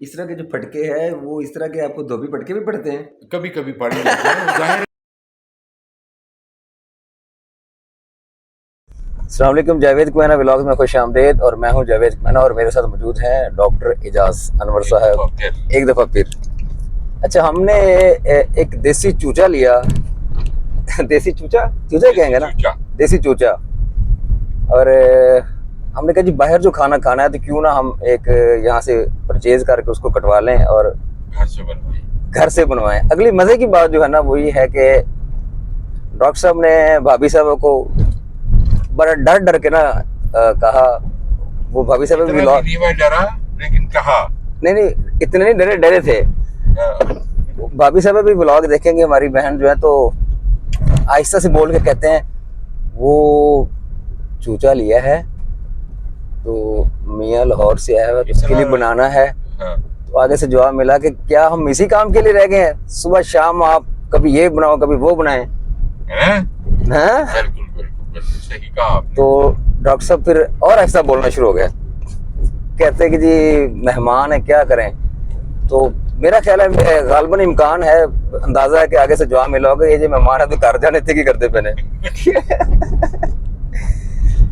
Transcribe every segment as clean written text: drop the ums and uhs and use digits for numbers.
इस तरह के जो फटके हैं वो इस तरह के आपको धोबी फटके भी पड़ते हैं? कभी कभी पड़ ही जाते हैं जाहिर। अस्सलाम वालेकुम, जावेद कुमैना व्लॉग्स में खुश आमदीद। और मैं हूं जावेद कुमैना और मेरे साथ मौजूद हैं डॉक्टर एजाज अनवर साहब एक दफ़ा फिर। अच्छा, हमने एक देसी चूचा लिया देसी चूचा कहेंगे ना, देसी चूचा। और हमने कहा जी बाहर जो खाना खाना है तो क्यों ना हम एक यहाँ से परचेज करके उसको कटवा लें और घर से बनवाएं। अगली मज़े की बात जो है ना वो ये है कि डॉक्टर साहब ने भाभी साहब को बड़ा डर डर के ना कहा। वो भाभी साहब भी डरा लेकिन कहा नहीं, इतने नहीं डरे, डरे थे। भाभी साहब भी व्लॉग देखेंगे, हमारी बहन जो है तो आहिस्ता से बोल के कहते हैं वो चूचा लिया है तो मियाँ लाहौर से आया है तो उसके लिए बनाना है। तो आगे से जवाब मिला कि क्या हम इसी काम के लिए रह गए हैं, सुबह शाम आप कभी ये बनाओ कभी वो बनाएं। सही कहा। तो डॉक्टर साहब फिर और ऐसा बोलना शुरू हो गया, कहते हैं कि जी मेहमान है क्या करें। तो मेरा ख्याल है गालबन इम्कान है, अंदाजा है कि आगे से जवाब मिला होगा ये जो मेहमान है तो घर जाने थे कि करते पहने।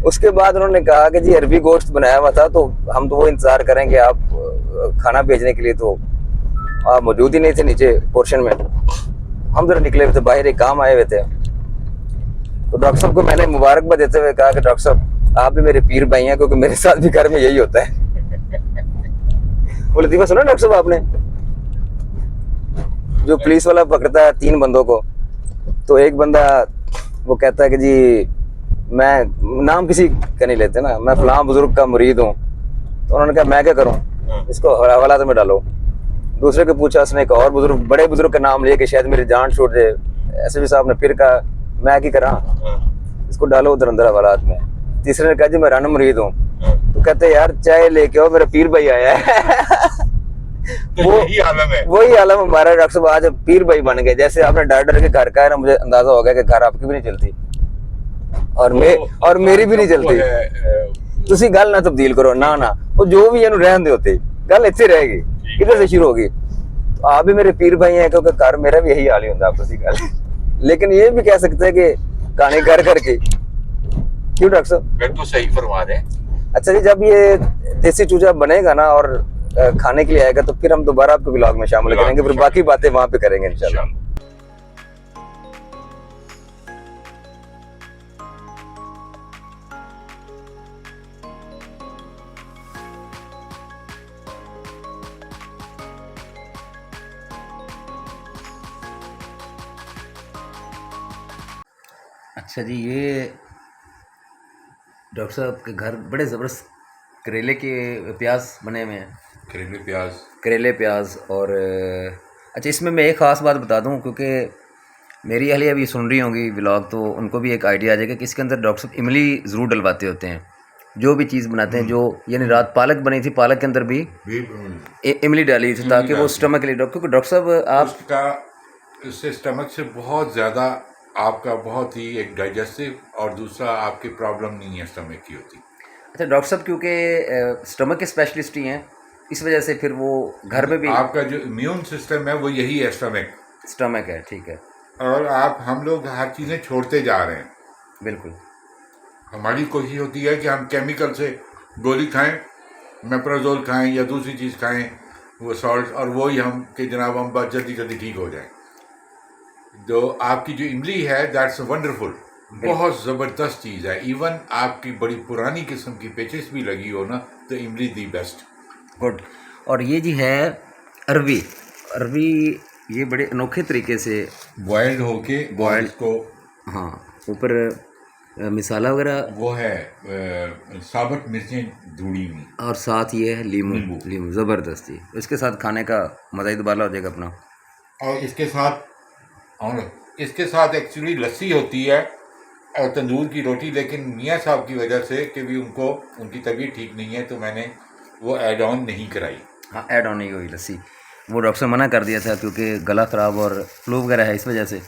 उसके बाद उन्होंने कहा कि जी अरबी गोश्त बनाया हुआ था तो हम तो वो इंतजार करेंगे आप खाना भेजने के लिए, तो आप मौजूद ही नहीं थे नीचे पोर्शन में। हम जरा निकले हुए थे बाहर, एक काम आए हुए थे। तो डॉक्टर साहब को मैंने मुबारकबाद देते हुए कहा कि डॉक्टर साहब आप भी मेरे पीर भाई हैं, क्योंकि मेरे साथ भी घर में यही होता है। वो लतीफ़ा सुना डॉक्टर साहब आपने, जो पुलिस वाला पकड़ता है 3 बंदों को, तो एक बंदा वो कहता है कि जी मैं नाम किसी का नहीं लेते ना, मैं फलां बुजुर्ग का मुरीद हूँ। तो उन्होंने कहा मैं क्या करूँ, इसको हवालात में डालो। दूसरे को पूछा, उसने एक और बुजुर्ग, बड़े बुजुर्ग का नाम लिया कि शायद मेरी जान छूट जाए। एसपी साहब ने फिर कहा मैं क्या करा, इसको डालो उधर अंदर हवालात में। तीसरे ने कहा जी मैं रन मुरीद हूँ। तो कहते यार चाय लेके आओ, मेरा पीर भाई आया है। वही आलम हमारा। डॉक्टर साहब आज पीर भाई बन गए, जैसे आपने डर डर के घर का है ना, मुझे अंदाजा हो गया कि घर आपकी भी नहीं चलती और मेरी भी नहीं चलती। तुसी गल ना तब्दील करो ना, वो जो भी है रहन दे होते गल इतने रहेगी, किधर से शुरू होगी। तो आप भी मेरे पीर भाई हैं, क्योंकि घर मेरा भी यही हाल ही होता है आपसी गल। लेकिन ये भी कह सकते हैं कि कहानी कर करके, क्यों डॉक्टर साहब? बिल्कुल सही फरमा रहे हैं। अच्छा जी, जब ये देसी चूजा बनेगा ना और खाने के लिए आएगा तो फिर हम दोबारा आपको व्लॉग में शामिल करेंगे, फिर बाकी बातें वहां पे करेंगे इंशाल्लाह। अच्छा जी, ये डॉक्टर साहब के घर बड़े ज़बरदस्त करेले के प्याज बने हुए हैं। करेले प्याज और अच्छा, इसमें मैं एक ख़ास बात बता दूं, क्योंकि मेरी अहलिया अभी सुन रही होंगी व्लॉग तो उनको भी एक आइडिया आ जाएगा कि इसके अंदर डॉक्टर साहब इमली ज़रूर डलवाते होते हैं जो भी चीज़ बनाते हैं। जो यानी रात पालक बनी थी, पालक के अंदर भी इमली डाली थी ताकि वो स्टमक के लिए, क्योंकि डॉक्टर साहब उसका इससे स्टमक से बहुत ज़्यादा आपका बहुत ही एक डाइजेस्टिव और दूसरा आपकी प्रॉब्लम नहीं है स्टमक की होती। अच्छा डॉक्टर साहब, क्योंकि स्टमक के स्पेशलिस्ट ही हैं, इस वजह से फिर वो घर में भी आपका जो इम्यून सिस्टम है वो यही है, स्टमक है। ठीक है। और हम लोग हर चीज़ें छोड़ते जा रहे हैं। बिल्कुल। हमारी कोशिश होती है कि हम केमिकल से गोली खाएं, मेप्राजोल खाएं या दूसरी चीज़ खाएं, वो सॉल्ट, और वो ही हम कि जनाब हम बहुत जल्दी जल्दी ठीक हो जाएं। जो आपकी जो इमली है दैट्स वंडरफुल, बहुत ज़बरदस्त चीज़ है। इवन आपकी बड़ी पुरानी किस्म की पेचिस भी लगी हो ना तो इमली दी बेस्ट। गुड। और ये जी है अरवी ये बड़े अनोखे तरीके से बॉयल्ड होके बॉयल्ड को, हाँ, ऊपर मिसाला वगैरह वो है साबुत मिर्चें धुड़ी हुई और साथ ये है लीमू ज़बरदस्ती। इसके साथ खाने का मज़ा ही दोबारा हो जाएगा अपना। और इसके साथ एक्चुअली लस्सी होती है और तंदूर की रोटी, लेकिन मियाँ साहब की वजह से कि भी उनकी तबीयत ठीक नहीं है तो मैंने वो ऐड ऑन नहीं कराई। हाँ, ऐड ऑन नहीं हुई लस्सी, वो डॉक्टर ने मना कर दिया था क्योंकि गला ख़राब और फ्लू वगैरह है इस वजह से।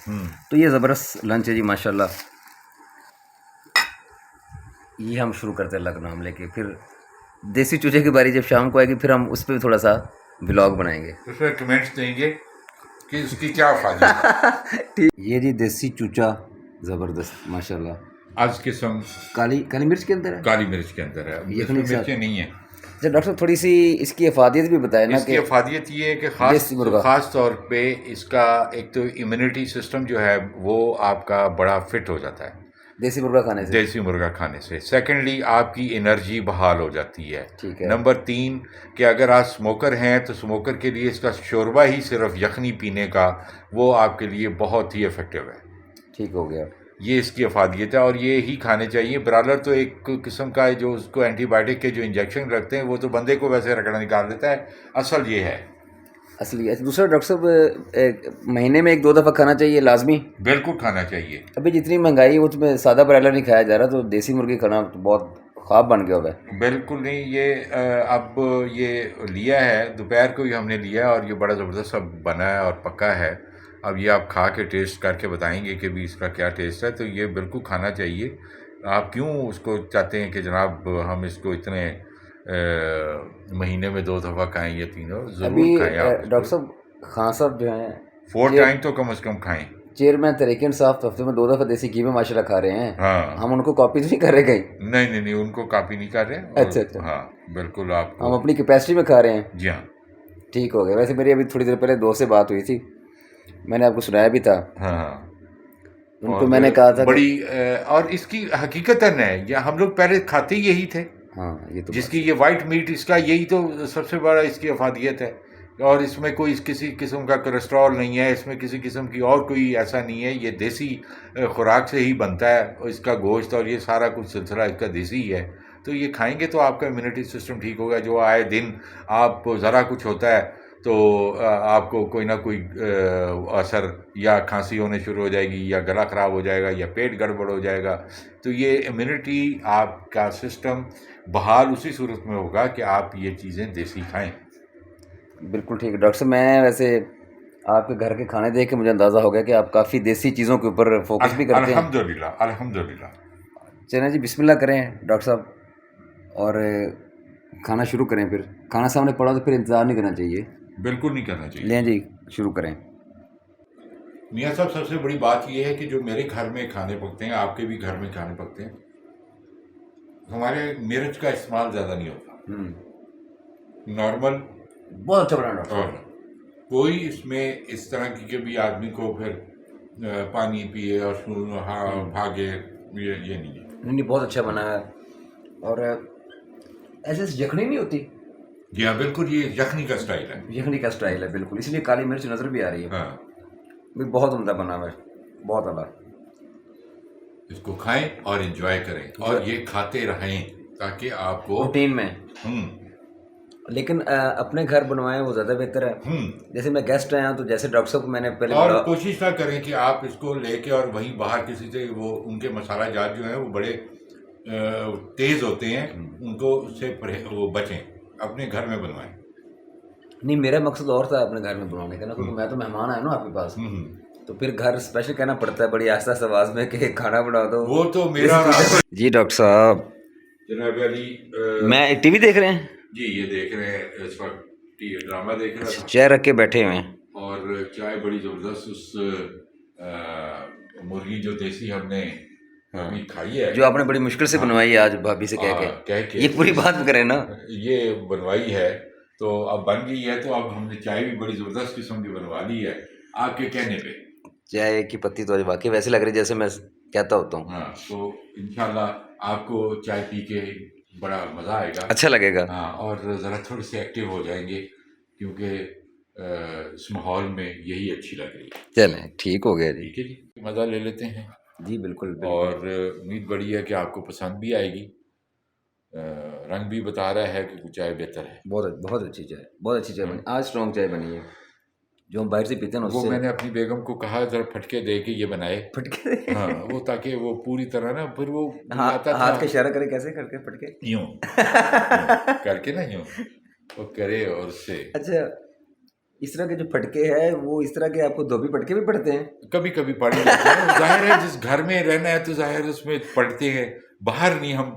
तो ये ज़बरदस्त लंच है जी माशाल्लाह। ये हम शुरू करते हैं अल्लाह का नाम लेके, फिर देसी चूजे की बारी जब शाम को आएगी फिर हम उस पर भी थोड़ा सा व्लॉग बनाएंगे। उसमें कमेंट्स देंगे कि इसकी क्या फायदा। ये जी देसी चूचा ज़बरदस्त माशाल्लाह। आज किस्म काली काली मिर्च के अंदर है, काली मिर्च के अंदर है, यखनी इसमें के साथ। मिर्चें नहीं है। अच्छा डॉक्टर साहब थोड़ी सी इसकी अफादियत भी बताए ना इसकी कि अफादियत ये है कि देसी मुर्गा। खास तौर पे इसका एक तो इम्यूनिटी सिस्टम जो है वो आपका बड़ा फिट हो जाता है देसी मुर्गा खाने से। देसी मुर्गा खाने से। सेकेंडली आपकी एनर्जी बहाल हो जाती है। ठीक है। नंबर 3 कि अगर आप स्मोकर हैं तो स्मोकर के लिए इसका शोरबा ही सिर्फ यखनी पीने का वो आपके लिए बहुत ही इफ़ेक्टिव है। ठीक हो गया। ये इसकी अफादियत है और ये ही खाने चाहिए। ब्रालर तो एक किस्म का है जो उसको एंटीबायोटिक के जो इंजेक्शन रखते हैं वो तो बंदे को वैसे रगड़ा निकाल देता है, असल ये है। असली। अच्छा दूसरा डॉक्टर साहब महीने में 1-2 दफ़ा खाना चाहिए लाजमी? बिल्कुल खाना चाहिए। अभी जितनी महंगाई है उसमें सादा ब्रायलर नहीं खाया जा रहा, तो देसी मुर्गी खाना तो बहुत ख्वाब बन गया हुआ है। बिल्कुल नहीं, ये अब ये लिया है दोपहर को ही हमने लिया है और ये बड़ा ज़बरदस्त सब बना है और पक्का है। अब ये आप खा के टेस्ट करके बताएंगे कि भी इसका क्या टेस्ट है। तो ये बिल्कुल खाना चाहिए। आप क्यों उसको चाहते हैं कि जनाब हम इसको इतने महीने में 2 दफ़ा खाएं या 3 दफ़ा? अभी ज़रूर खाएं आप डॉक्टर साहब खान साहब जो हैं 4 टाइम तो कम से कम खाएं। चेयरमैन तरीके साहब हफ्ते में 2 दफ़ा देसी घी में माशाल्लाह खा रहे हैं। हाँ, हम उनको कॉपी तो नहीं कर रहे कहीं? नहीं उनको कॉपी नहीं कर रहे। अच्छा अच्छा। हाँ बिल्कुल आपको हम अपनी कैपेसिटी में खा रहे हैं। जी हाँ। ठीक हो गया। वैसे मेरी अभी थोड़ी देर पहले दोस्त से बात हुई थी, मैंने आपको सुनाया भी था। हाँ उनको मैंने कहा था बड़ी और इसकी हकीकतन है या हम लोग पहले खाते ही यही थे। हाँ ये तो जिसकी ये वाइट मीट इसका यही तो सबसे बड़ा इसकी अफादियत है। और इसमें कोई किसी किस्म का कोलेस्ट्रॉल नहीं है, इसमें किसी किस्म की और कोई ऐसा नहीं है। ये देसी खुराक से ही बनता है और इसका गोश्त और ये सारा कुछ सिलसिला इसका देसी ही है। तो ये खाएंगे तो आपका इम्यूनिटी सिस्टम ठीक होगा। जो आए दिन आप ज़रा कुछ होता है तो आपको कोई ना कोई असर या खांसी होने शुरू हो जाएगी या गला ख़राब हो जाएगा या पेट गड़बड़ हो जाएगा। तो ये इम्यूनिटी आपका सिस्टम बहाल उसी सूरत में होगा कि आप ये चीज़ें देसी खाएं। बिल्कुल ठीक है डॉक्टर साहब। मैं वैसे आपके घर के खाने देख के मुझे अंदाज़ा हो गया कि आप काफ़ी देसी चीज़ों के ऊपर फोकस भी करते हैं। अल्हम्दुलिल्लाह अल्हम्दुलिल्लाह। चलें जी बिस्मिल्लाह करें डॉक्टर साहब और खाना शुरू करें। फिर खाना सामने पड़ा तो फिर इंतज़ार नहीं करना चाहिए। बिल्कुल नहीं करना चाहिए। लें जी शुरू करें। मियाँ साहब सबसे बड़ी बात यह है कि जो मेरे घर में खाने पकते हैं आपके भी घर में खाने पकते हैं, हमारे मिर्च का इस्तेमाल ज़्यादा नहीं होता। नॉर्मल बहुत अच्छा बना डॉक्टर और कोई इसमें इस तरह की कि भी आदमी को फिर पानी पिए और भागे, ये नहीं है। नहीं बहुत अच्छा बना है। और ऐसे यखनी नहीं होती? जी हाँ बिल्कुल, ये यखनी का स्टाइल है। यखनी का स्टाइल है बिल्कुल, इसलिए काली मिर्च नज़र भी आ रही है। हाँ भी बहुत उम्दा बना हुआ है, बहुत अला। इसको खाएं और एंजॉय करें और ये खाते रहें ताकि आपको रूटीन में। लेकिन अपने घर बनवाएं वो ज़्यादा बेहतर है। जैसे मैं गेस्ट आया तो जैसे डॉक्टर साहब को मैंने पहले और कोशिश ना करें कि आप इसको लेके और वहीं बाहर किसी से वो उनके मसाला जात जो है वो बड़े तेज़ होते हैं, उनको से वो बचें, अपने घर में बनवाएं। नहीं मेरा मकसद और था अपने घर में बनवाने का ना, क्योंकि मैं तो मेहमान आया ना आपके पास, तो फिर घर स्पेशल कहना पड़ता है बड़ी आस्ता आस्ता आवाज़ में कि खाना बना दो। वो तो मेरा जी डॉक्टर साहब जनाब अली मैं टीवी देख रहे हैं जी, ये देख रहे हैं इस वक्त ड्रामा देख रहा था चाय रख के बैठे हुए हैं और चाय बड़ी ज़बरदस्त उस मुर्गी जो देसी हमने अभी खाई है, जो आपने बड़ी मुश्किल से बनवाई है आज भाभी से कह के ये पूरी बात करें ना, ये बनवाई है तो अब बन गई है। तो अब हमने चाय भी बड़ी ज़बरदस्त किस्म की बनवा ली है आपके कहने पे। चाय की पत्ती तो आज वाकई वैसे लग रही जैसे मैं कहता होता हूँ। हाँ तो इंशाल्लाह आपको चाय पी के बड़ा मज़ा आएगा, अच्छा लगेगा। हाँ और ज़रा थोड़े से एक्टिव हो जाएंगे क्योंकि इस माहौल में यही अच्छी लग रही है। चलें ठीक हो गया जी। ठीक है जी, मज़ा ले लेते हैं जी बिल्कुल, बिल्कुल। और उम्मीद बड़ी है कि आपको पसंद भी आएगी। रंग भी बता रहा है कि चाय बेहतर है। बहुत अच्छी चाय, बहुत अच्छी चाय बनी आज, स्ट्रॉन्ग चाय बनी है जो हम बाहर से पीते हैं ना वो उससे। मैंने अपनी बेगम को कहा जरा फटके दे के ये बनाए, फटके हाँ वो ताकि वो पूरी तरह ना फिर वो हाथ का इशारा करे कैसे करके फटके यूं करके ना यूं वो करे और उससे। अच्छा इस तरह के जो फटके हैं वो इस तरह के आपको धोबी फटके भी पड़ते हैं? कभी कभी पड़ जाते हैं, जाहिर है जिस घर में रहना है तो जाहिर उसमें पड़ते हैं, बाहर नहीं हम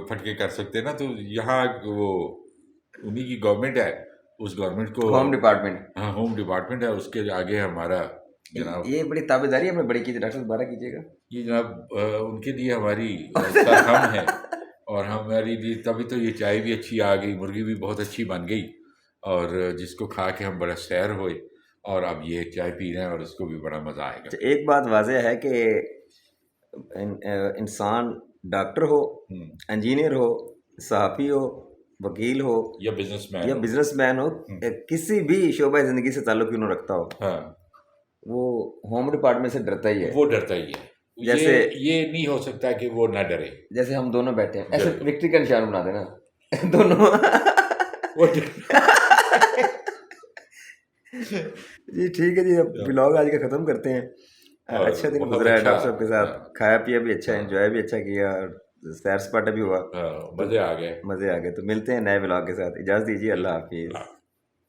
फटके कर सकते ना। तो यहाँ वो उन्हीं की गवर्नमेंट है, उस गवर्नमेंट को, होम डिपार्टमेंट, हाँ होम डिपार्टमेंट है, उसके आगे हमारा जनाब, ये बड़ी ताबेदारी आपने बड़ी की थी डॉक्टर साहब, दोबारा कीजिएगा। ये जनाब उनके लिए हमारी सरहम है, और हमारी लिए तभी तो ये चाय भी अच्छी आ गई, मुर्गी भी बहुत अच्छी बन गई, और जिसको खा के हम बड़ा सैर हुए, और अब ये चाय पी रहे हैं और इसको भी बड़ा मज़ा आएगा। अच्छा, एक बात वाज़ेह है कि इंसान डॉक्टर हो, इंजीनियर हो, सहाफ़ी हो, वकील हो या बिजनेसमैन या बिजनेसमैन हो, किसी भी शोबा ज़िंदगी से ताल्लुक़ क्यों न रखता हो, हाँ, वो होम डिपार्टमेंट से डरता ही है। वो डरता ही है। जैसे ये नहीं हो सकता कि वो ना डरे। जैसे हम दोनों बैठे हैं, ऐसे विक्ट्री का निशान बना देना दोनों। वो जी ठीक है जी, अब व्लॉग आज का ख़त्म करते हैं। अच्छा दिन बहुत गुजरा है अच्छा, डॉक्टर साहब के साथ, खाया पिया भी अच्छा, एंजॉय भी अच्छा किया, और सैर सपाटा भी हुआ, मज़े आ गए। मज़े आ गए। तो मिलते हैं नए व्लॉग के साथ, इजाज़त दीजिए, अल्लाह हाफिज़।